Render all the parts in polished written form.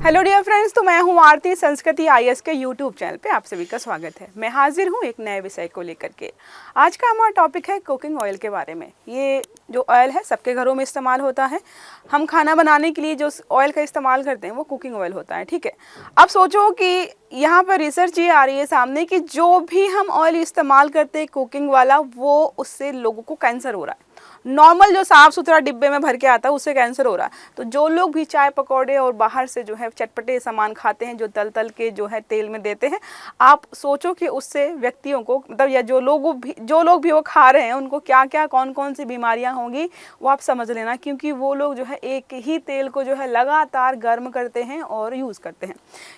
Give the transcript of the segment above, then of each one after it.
Hello dear friends, तो मैं हूँ आरती संस्कृति आईएएस के यूट्यूब चैनल पे आप सभी का स्वागत है। मैं हाजिर हूँ एक नए विषय को लेकर के। आज का हमारा टॉपिक है कुकिंग ऑयल के बारे में। ये जो ऑयल है सबके घरों में इस्तेमाल होता है। हम खाना बनाने के लिए जो ऑयल का इस्तेमाल करते हैं वो कुकिंग ऑयल होता है, ठीक है। अब सोचो कि यहाँ पर रिसर्च ये आ रही है सामने कि जो भी हम ऑयल इस्तेमाल करते हैं कुकिंग वाला, वो उससे लोगों को कैंसर हो रहा है। नॉर्मल जो साफ़ सुथरा डिब्बे में भर के आता है उससे कैंसर हो रहा है। तो जो लोग भी चाय पकौड़े और बाहर से जो है चटपटे सामान खाते हैं, जो तल तल के जो है तेल में देते हैं, आप सोचो कि उससे व्यक्तियों को मतलब या जो लोग भी वो खा रहे हैं उनको क्या क्या कौन कौन सी बीमारियां होंगी वो आप समझ लेना। क्योंकि वो लोग जो है एक ही तेल को जो है लगातार गर्म करते हैं और यूज़ करते हैं।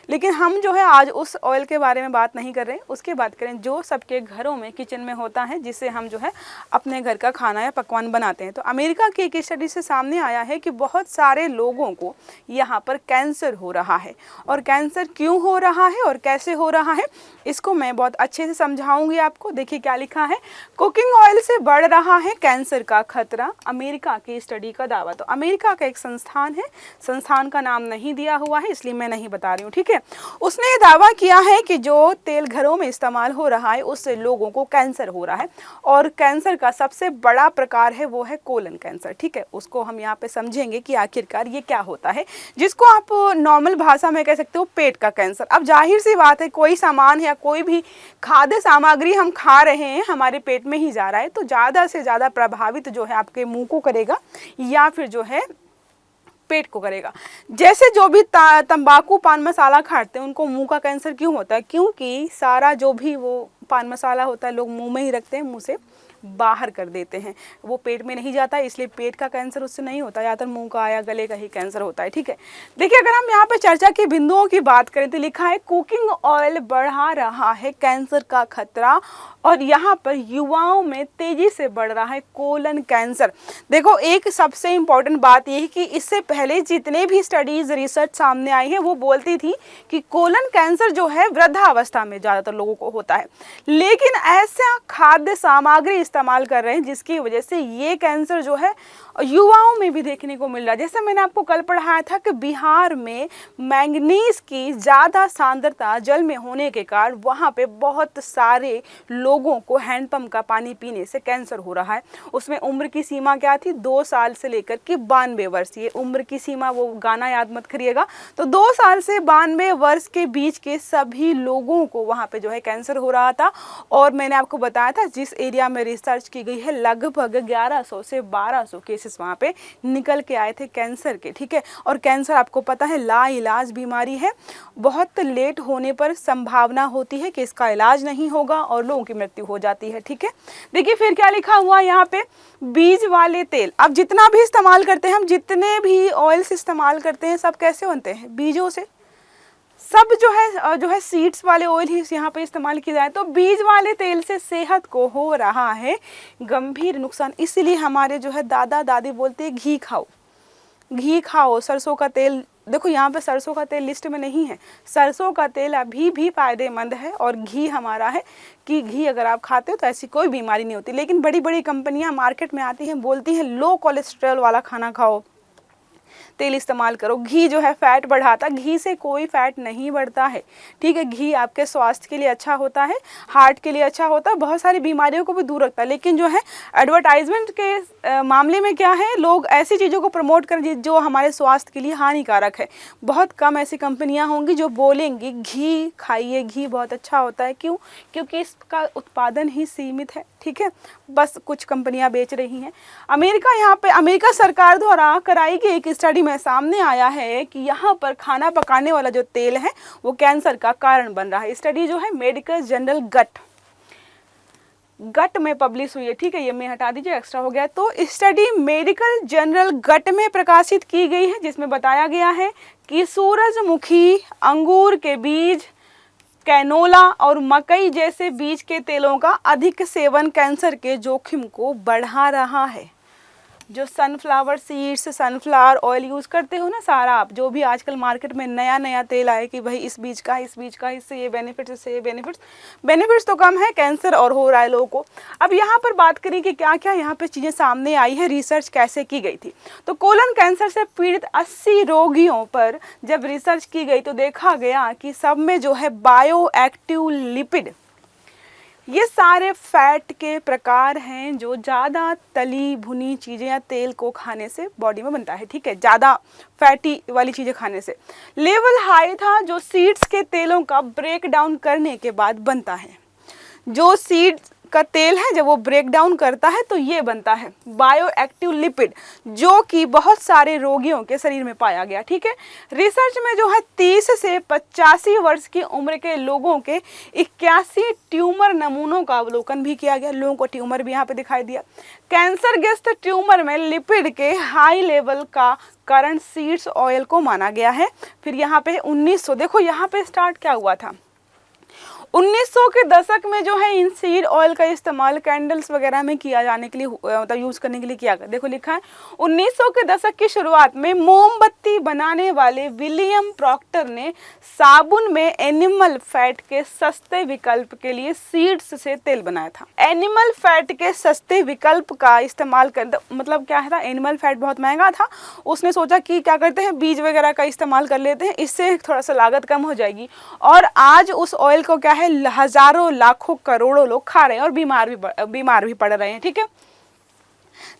लेकिन हम जो है आज उस ऑयल के बारे में बात नहीं कर रहे हैं, उसके बात करें जो सबके घरों में किचन में होता है, जिससे हम जो है अपने घर का खाना या पकवान बनाते हैं। तो अमेरिका की एक स्टडी से सामने आया है कि बहुत सारे लोगों को यहाँ पर कैंसर हो रहा है। और कैंसर क्यों हो रहा है और कैसे हो रहा है इसको मैं बहुत अच्छे से समझाऊंगी आपको। देखिए क्या लिखा है, कुकिंग ऑयल से बढ़ रहा है कैंसर का खतरा, अमेरिका की स्टडी का दावा। तो अमेरिका का एक संस्थान है, संस्थान का नाम नहीं दिया हुआ है इसलिए मैं नहीं बता रही हूँ, ठीक है। उसने ये दावा किया है कि जो तेल घरों में इस्तेमाल हो रहा है उससे लोगों को कैंसर हो रहा है। और कैंसर का सबसे बड़ा प्रकार है वो है कोलन कैंसर, ठीक है। उसको हम यहाँ पे समझेंगे कि आखिरकार ये क्या होता है, जिसको आप नॉर्मल भाषा में कह सकते हो पेट का कैंसर। अब जाहिर सी बात है, कोई सामान या कोई भी खाद्य सामग्री हम खा रहे हैं हमारे पेट में ही जा रहा है, तो ज़्यादा से ज़्यादा प्रभावित जो है आपके मुंह को करेगा या फिर जो है पेट को करेगा। जैसे जो भी तंबाकू पान मसाला खाते हैं उनको मुंह का कैंसर क्यों होता है, क्योंकि सारा जो भी वो पान मसाला होता है लोग मुंह में ही रखते हैं, मुंह से बाहर कर देते हैं, वो पेट में नहीं जाता, इसलिए पेट का कैंसर उससे नहीं होता, ज़्यादातर मुंह का या गले का ही कैंसर होता है, ठीक है। देखिए अगर हम यहाँ पे चर्चा के बिंदुओं की बात करें तो लिखा है कुकिंग ऑयल बढ़ा रहा है कैंसर का खतरा, और यहाँ पर युवाओं में तेजी से बढ़ रहा है कोलन कैंसर। देखो एक सबसे इम्पॉर्टेंट बात यह है कि इससे पहले जितने भी स्टडीज रिसर्च सामने आई है वो बोलती थी कि कोलन कैंसर जो है वृद्धावस्था में ज़्यादातर लोगों को होता है। लेकिन ऐसा खाद्य सामग्री इस्तेमाल कर रहे हैं जिसकी वजह से ये कैंसर जो है युवाओं में भी देखने को मिल रहा है। जैसे मैंने आपको कल पढ़ाया था कि बिहार में मैंगनीज की ज़्यादा सांद्रता जल में होने के कारण वहाँ पे बहुत सारे लोगों को हैंडपंप का पानी पीने से कैंसर हो रहा है। उसमें उम्र की सीमा क्या थी, 2 साल से लेकर के 92 वर्ष। ये उम्र की सीमा वो गाना याद मत करिएगा। तो 2 साल से 92 वर्ष के बीच के सभी लोगों को वहाँ पे जो है कैंसर हो रहा था। और मैंने आपको बताया था जिस एरिया में रिसर्च की गई है लगभग 1100 से 1200 केसेस वहाँ पे निकल के आए थे कैंसर के, ठीक है। और कैंसर आपको पता है लाइलाज बीमारी है, बहुत लेट होने पर संभावना होती है कि इसका इलाज नहीं होगा और लोगों की मृत्यु हो जाती है, ठीक है। देखिए फिर क्या लिखा हुआ यहाँ पे, बीज वाले तेल। अब जितना भी इस्तेमाल करते हैं हम, जितने भी ऑयल्स इस्तेमाल करते हैं सब कैसे बनते हैं, बीजों से। सब जो है सीड्स वाले ऑयल ही यहाँ पे इस्तेमाल किया जाए, तो बीज वाले तेल से सेहत को हो रहा है गंभीर नुकसान। इसलिए हमारे जो है दादा दादी बोलते हैं घी खाओ, घी खाओ। सरसों का तेल, देखो यहाँ पे सरसों का तेल लिस्ट में नहीं है, सरसों का तेल अभी भी फायदेमंद है। और घी हमारा है कि घी अगर आप खाते हो तो ऐसी कोई बीमारी नहीं होती। लेकिन बड़ी बड़ी कंपनियां मार्केट में आती हैं, बोलती हैं लो कोलेस्ट्रॉल वाला खाना खाओ, तेल इस्तेमाल करो। घी जो है फैट बढ़ाता, घी से कोई फैट नहीं बढ़ता है, ठीक है। घी आपके स्वास्थ्य के लिए अच्छा होता है, हार्ट के लिए अच्छा होता है, बहुत सारी बीमारियों को भी दूर रखता है। लेकिन जो है एडवर्टाइजमेंट के मामले में क्या है, लोग ऐसी चीज़ों को प्रमोट करें जो हमारे स्वास्थ्य के लिए हानिकारक है। बहुत कम ऐसी कंपनियां होंगी जो बोलेंगी घी खाइए, घी बहुत अच्छा होता है। क्यों? क्योंकि इसका उत्पादन ही सीमित है, ठीक है। बस कुछ कंपनियां बेच रही हैं। अमेरिका सरकार द्वारा कराई गई एक स्टडी में सामने आया है कि यहाँ पर खाना पकाने वाला जो तेल है वो कैंसर का कारण बन रहा है। स्टडी जो है मेडिकल जर्नल गट में पब्लिश हुई है, ठीक है। ये मैं हटा दीजिए, एक्स्ट्रा हो गया। तो स्टडी मेडिकल जर्नल गट में प्रकाशित की गई है, जिसमें बताया गया है कि सूरजमुखी, अंगूर के बीज, कैनोला और मकई जैसे बीज के तेलों का अधिक सेवन कैंसर के जोखिम को बढ़ा रहा है। जो sunflower seeds, sunflower oil use करते हो ना सारा आप, जो भी आजकल मार्केट में नया नया तेल आए कि भाई इस बीज का, इससे ये बेनिफिट्स, इससे ये बेनिफिट्स तो कम है, कैंसर और हो रहा है लोगों को। अब यहाँ पर बात करें कि क्या क्या यहाँ पे चीज़ें सामने आई है, रिसर्च कैसे की गई थी। तो कोलन कैंसर से पीड़ित 80 रोगियों पर जब रिसर्च की गई तो देखा गया कि सब में जो है बायो एक्टिव लिपिड, ये सारे फैट के प्रकार हैं जो ज़्यादा तली भुनी चीज़ें या तेल को खाने से बॉडी में बनता है, ठीक है, ज़्यादा फैटी वाली चीज़ें खाने से। लेवल हाई था जो सीड्स के तेलों का ब्रेक डाउन करने के बाद बनता है। जो सीड्स का तेल है जब वो ब्रेक डाउन करता है तो ये बनता है बायो एक्टिव लिपिड, जो कि बहुत सारे रोगियों के शरीर में पाया गया, ठीक है। रिसर्च में जो है 30 से 85 वर्ष की उम्र के लोगों के 81 ट्यूमर नमूनों का अवलोकन भी किया गया। लोगों को ट्यूमर भी यहाँ पे दिखाई दिया। कैंसर ग्रस्त ट्यूमर में लिपिड के हाई लेवल का कारण सीड्स ऑयल को माना गया है। फिर यहाँ पे 1900, देखो यहाँ पे स्टार्ट क्या हुआ था, 1900 के दशक में जो है इन सीड ऑयल का इस्तेमाल कैंडल्स वगैरह में किया जाने के लिए, मतलब यूज़ करने के लिए किया गया। देखो लिखा है 1900 के दशक की शुरुआत में मोमबत्ती बनाने वाले विलियम प्रॉक्टर ने साबुन में एनिमल फैट के सस्ते विकल्प के लिए सीड्स से तेल बनाया था। एनिमल फैट के सस्ते विकल्प का इस्तेमाल कर, मतलब क्या था, एनिमल फैट बहुत महंगा था, उसने सोचा कि क्या करते हैं बीज वगैरह का इस्तेमाल कर लेते हैं, इससे थोड़ा सा लागत कम हो जाएगी। और आज उस ऑयल को क्या है हजारों लाखों करोड़ों लोग खा रहे हैं और बीमार भी पड़ रहे हैं, ठीक है।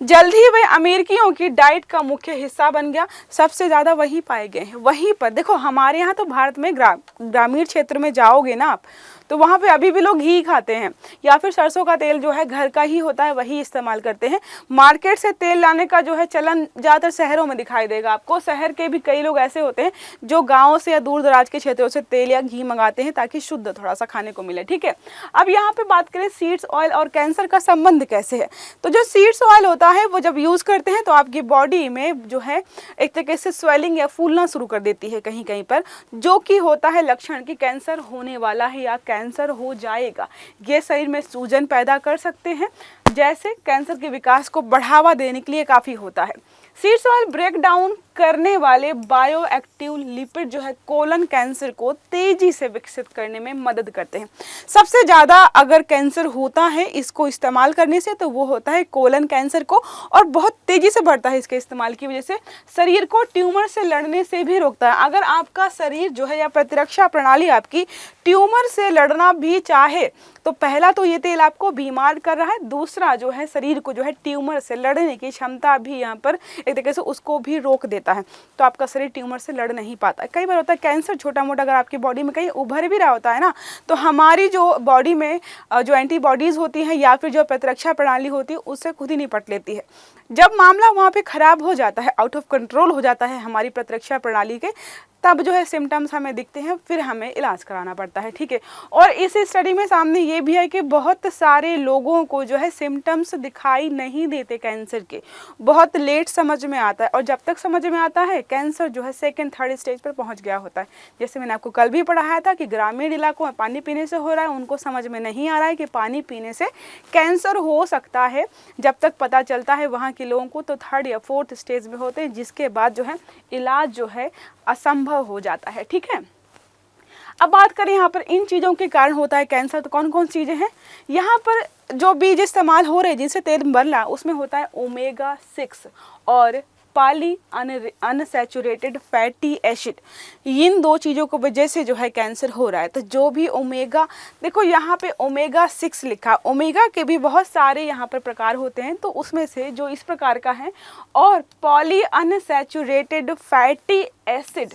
जल्द ही वह अमेरिकियों की डाइट का मुख्य हिस्सा बन गया। सबसे ज़्यादा वही पाए गए हैं। वहीं पर देखो हमारे यहाँ तो भारत में ग्रामीण क्षेत्र में जाओगे ना आप तो वहाँ पे अभी भी लोग घी खाते हैं या फिर सरसों का तेल जो है घर का ही होता है वही इस्तेमाल करते हैं। मार्केट से तेल लाने का जो है चलन ज़्यादातर शहरों में दिखाई देगा आपको। शहर के भी कई लोग ऐसे होते हैं जो गाँव से या दूर दराज के क्षेत्रों से तेल या घी मंगाते हैं ताकि शुद्ध थोड़ा सा खाने को मिले, ठीक है। अब यहाँ पे बात करें सीड्स ऑयल और कैंसर का संबंध कैसे है। तो जो सीड्स ऑयल होता है वो जब यूज़ करते हैं तो आपकी बॉडी में जो है एक तरीके से स्वेलिंग या फूलना शुरू कर देती है कहीं कहीं पर, जो कि होता है लक्षण कि कैंसर होने वाला है या कैंसर हो जाएगा। ये शरीर में सूजन पैदा कर सकते हैं, जैसे कैंसर के विकास को बढ़ावा देने के लिए काफ़ी होता है। सीड्स ऑयल ब्रेक डाउन करने वाले बायो एक्टिव लिपिड जो है कोलन कैंसर को तेजी से विकसित करने में मदद करते हैं। सबसे ज़्यादा अगर कैंसर होता है इसको इस्तेमाल करने से तो वो होता है कोलन कैंसर को, और बहुत तेज़ी से बढ़ता है इसके इस्तेमाल की वजह से। शरीर को ट्यूमर से लड़ने से भी रोकता है। अगर आपका शरीर जो है या प्रतिरक्षा प्रणाली आपकी ट्यूमर से लड़ना भी चाहे तो पहला तो ये तेल आपको बीमार कर रहा है, दूसरा जो है शरीर को जो है ट्यूमर से लड़ने की क्षमता भी यहाँ पर एक तरीके से उसको भी रोक देता है, तो आपका शरीर ट्यूमर से लड़ नहीं पाता। कई बार होता है कैंसर छोटा मोटा अगर आपकी बॉडी में कहीं उभर भी रहा होता है ना, तो हमारी जो बॉडी में जो एंटीबॉडीज़ होती हैं या फिर जो प्रतिरक्षा प्रणाली होती है उससे खुद ही निपट लेती है। जब मामला वहाँ पे ख़राब हो जाता है, आउट ऑफ कंट्रोल हो जाता है हमारी प्रतिरक्षा प्रणाली के, तब जो है सिम्टम्स हमें दिखते हैं, फिर हमें इलाज कराना पड़ता है, ठीक है। और इस स्टडी में सामने ये भी है कि बहुत सारे लोगों को जो है सिम्टम्स दिखाई नहीं देते कैंसर के, बहुत लेट समझ में आता है, और जब तक समझ में आता है कैंसर जो है सेकंड थर्ड स्टेज पर पहुंच गया होता है। जैसे मैंने आपको कल भी पढ़ाया था कि ग्रामीण इलाकों में पानी पीने से हो रहा है, उनको समझ में नहीं आ रहा है कि पानी पीने से कैंसर हो सकता है। जब तक पता चलता है वहाँ के लोगों को तो थर्ड या फोर्थ स्टेज में होते हैं, जिसके बाद जो है इलाज जो है असंभव हो जाता है, ठीक है। अब बात करें यहाँ पर इन चीज़ों के कारण होता है कैंसर, तो कौन कौन चीज़ें हैं। यहाँ पर जो बीज इस्तेमाल हो रहे हैं जिनसे तेल बन रहा है उसमें होता है ओमेगा 6 और पॉली अनसैचुरेटेड फैटी एसिड। इन दो चीज़ों की वजह से जो है कैंसर हो रहा है। तो जो भी ओमेगा, देखो यहाँ पे ओमेगा 6 लिखा, ओमेगा के भी बहुत सारे यहाँ पर प्रकार होते हैं, तो उसमें से जो इस प्रकार का है, और पॉली अनसैचुरेटेड फैटी एसिड,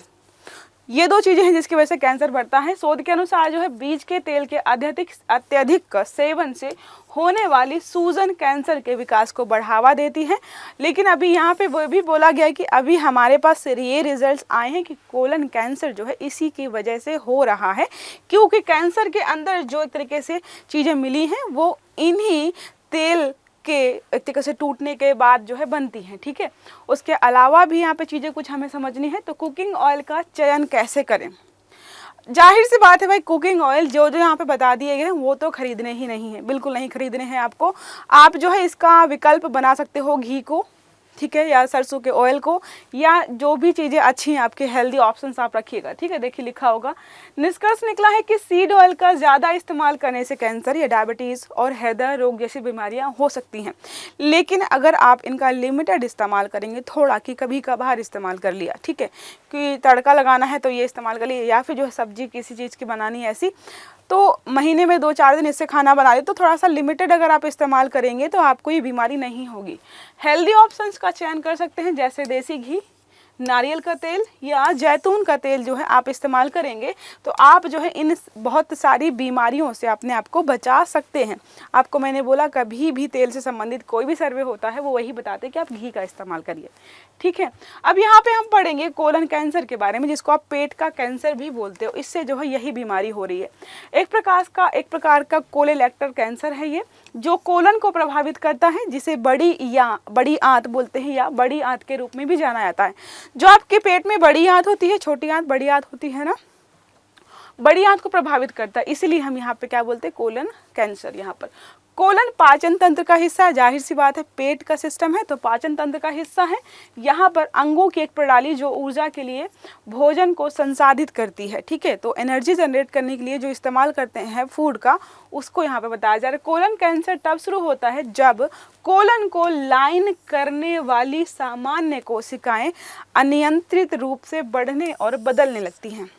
ये दो चीज़ें हैं जिसकी वजह से कैंसर बढ़ता है। शोध के अनुसार जो है बीज के तेल के अत्यधिक सेवन से होने वाली सूजन कैंसर के विकास को बढ़ावा देती है। लेकिन अभी यहाँ पे वो भी बोला गया है कि अभी हमारे पास ये रिजल्ट्स आए हैं कि कोलन कैंसर जो है इसी की वजह से हो रहा है, क्योंकि कैंसर के अंदर जो एक तरीके से चीज़ें मिली हैं वो इन्हीं तेल के एक तरीके से टूटने के बाद जो है बनती हैं, ठीक है। उसके अलावा भी यहाँ पे चीज़ें कुछ हमें समझनी है। तो कुकिंग ऑयल का चयन कैसे करें। जाहिर सी बात है भाई, कुकिंग ऑयल जो जो यहाँ पे बता दिए गए हैं वो तो खरीदने ही नहीं है, बिल्कुल नहीं खरीदने हैं आपको। आप जो है इसका विकल्प बना सकते हो घी को, ठीक है, या सरसों के ऑयल को, या जो भी चीज़ें अच्छी हैं आपके हेल्दी ऑप्शंस आप रखिएगा। ठीक है, देखिए लिखा होगा, निष्कर्ष निकला है कि सीड ऑयल का ज़्यादा इस्तेमाल करने से कैंसर या डायबिटीज़ और हृदय रोग जैसी बीमारियां हो सकती हैं, लेकिन अगर आप इनका लिमिटेड इस्तेमाल करेंगे, थोड़ा कि कभी कभार इस्तेमाल कर लिया, ठीक है, कि तड़का लगाना है तो ये इस्तेमाल कर लिया, या फिर जो है सब्जी किसी चीज़ की बनानी है ऐसी, तो महीने में 2-4 दिन इससे खाना बना ले, तो थोड़ा सा लिमिटेड अगर आप इस्तेमाल करेंगे तो आपको ये बीमारी नहीं होगी। हेल्दी ऑप्शंस का चयन कर सकते हैं, जैसे देसी घी, नारियल का तेल या जैतून का तेल जो है आप इस्तेमाल करेंगे तो आप जो है इन बहुत सारी बीमारियों से अपने आप को बचा सकते हैं। आपको मैंने बोला कभी भी तेल से संबंधित कोई भी सर्वे होता है वो वही बताते हैं कि आप घी का इस्तेमाल करिए। ठीक है, अब यहाँ पे हम पढ़ेंगे कोलन कैंसर के बारे में, जिसको आप पेट का कैंसर भी बोलते हो। इससे जो है यही बीमारी हो रही है। एक प्रकार का कोलेलेक्टर कैंसर है ये, जो कोलन को प्रभावित करता है, जिसे बड़ी आंत बोलते हैं या बड़ी आंत के रूप में भी जाना जाता है। जो आपके पेट में बड़ी आंत होती है, छोटी आंत बड़ी आंत होती है ना, बड़ी आंत को प्रभावित करता है, इसलिए हम यहाँ पे क्या बोलते हैं, कोलन कैंसर। यहाँ पर कोलन पाचन तंत्र का हिस्सा है, जाहिर सी बात है पेट का सिस्टम है तो पाचन तंत्र का हिस्सा है। यहाँ पर अंगों की एक प्रणाली जो ऊर्जा के लिए भोजन को संसाधित करती है। ठीक है, तो एनर्जी जनरेट करने के लिए जो इस्तेमाल करते हैं फूड का, उसको यहाँ पे बताया जा रहा है। कोलन कैंसर तब शुरू होता है जब कोलन को लाइन करने वाली सामान्य कोशिकाएं अनियंत्रित रूप से बढ़ने और बदलने लगती हैं।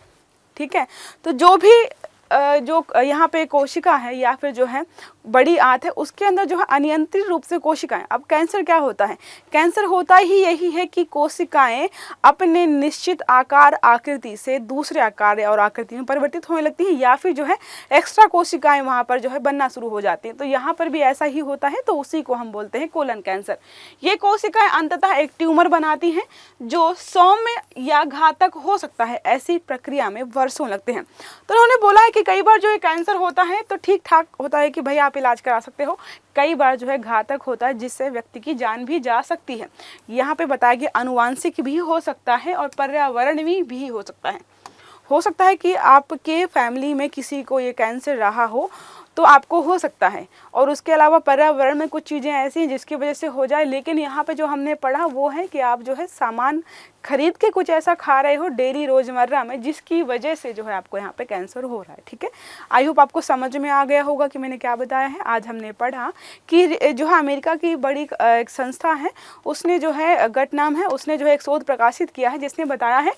ठीक है, तो जो यहाँ पे कोशिका है या फिर जो है बड़ी आंत है, उसके अंदर जो है अनियंत्रित रूप से कोशिकाएं। अब कैंसर क्या होता है, कैंसर होता ही यही है कि कोशिकाएं अपने निश्चित आकार आकृति से दूसरे आकार और आकृति में परिवर्तित होने लगती हैं, या फिर जो है एक्स्ट्रा कोशिकाएं वहाँ पर जो है बनना शुरू हो जाती हैं। तो यहाँ पर भी ऐसा ही होता है, तो उसी को हम बोलते हैं कोलन कैंसर। ये कोशिकाएं अंततः एक ट्यूमर बनाती हैं जो सौम्य या घातक हो सकता है। ऐसी प्रक्रिया में वर्षों लगते हैं। तो उन्होंने बोला है कि कई बार जो ये कैंसर होता है तो ठीक ठाक होता है कि भाई आप इलाज करा सकते हो, कई बार जो है घातक होता है जिससे व्यक्ति की जान भी जा सकती है। यहाँ पे बताया कि आनुवांशिक भी हो सकता है और पर्यावरणीय भी हो सकता है। हो सकता है कि आपके फैमिली में किसी को ये कैंसर रहा हो तो आपको हो सकता है, और उसके अलावा पर्यावरण में कुछ चीज़ें ऐसी हैं जिसकी वजह से हो जाए। लेकिन यहाँ पे जो हमने पढ़ा वो है कि आप जो है सामान खरीद के कुछ ऐसा खा रहे हो डेली रोज़मर्रा में, जिसकी वजह से जो है आपको यहाँ पे कैंसर हो रहा है। ठीक है, आई होप आपको समझ में आ गया होगा कि मैंने क्या बताया है। आज हमने पढ़ा कि जो है अमेरिका की बड़ी एक संस्था है, उसने जो है गट नाम है, उसने जो है एक शोध प्रकाशित किया है जिसने बताया है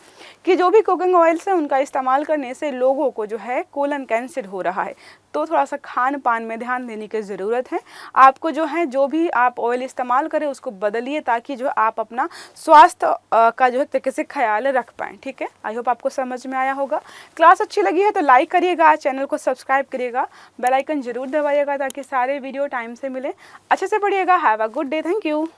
कि जो भी कुकिंग ऑयल्स है उनका इस्तेमाल करने से लोगों को जो है कोलन कैंसर हो रहा है। तो थोड़ा सा खान पान में ध्यान देने की ज़रूरत है। आपको जो है जो भी आप ऑयल इस्तेमाल करें उसको बदलिए, ताकि जो आप अपना स्वास्थ्य का जो है तरीके से ख्याल रख पाएँ। ठीक है, आई होप आपको समझ में आया होगा। क्लास अच्छी लगी है तो लाइक करिएगा, चैनल को सब्सक्राइब करिएगा, बेल आइकन जरूर दबाइएगा ताकि सारे वीडियो टाइम से मिले। अच्छे से पढ़िएगा। Have a good day. Thank you.